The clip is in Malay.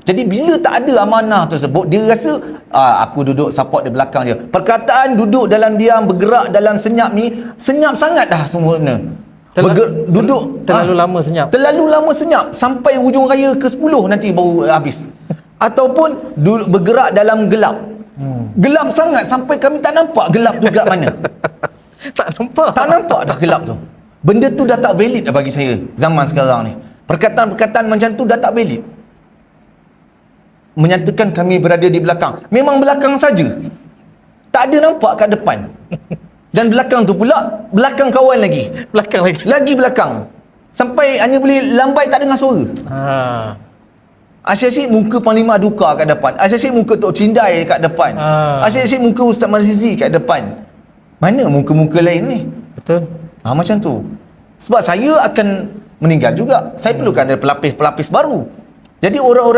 Jadi bila tak ada amanah tersebut, dia rasa aku duduk support di belakang dia. Perkataan duduk dalam diam, bergerak dalam senyap ni, senyap sangat dah semuanya. Duduk terlalu lama senyap. Terlalu lama senyap sampai hujung raya ke-10 nanti baru habis. Ataupun bergerak dalam gelap. Gelap sangat sampai kami tak nampak gelap tu gelap mana. Tak nampak dah gelap tu. Benda tu dah tak valid dah bagi saya zaman sekarang ni. Perkataan-perkataan macam tu dah tak valid. Menyatakan kami berada di belakang. Memang belakang saja. Tak ada nampak kat depan. Dan belakang tu pula belakang kawan lagi. Lagi belakang. Sampai hanya boleh lambai tak dengar suara. Asyik-asyik muka Panglima Duka kat depan. Asyik-asyik muka Tok Cindai kat depan. Asyik-asyik muka Ustaz Marzizi kat depan. Mana muka-muka lain ni? Betul. Macam tu. Sebab saya akan meninggal juga. Saya perlukan ada pelapis-pelapis baru. Jadi orang-orang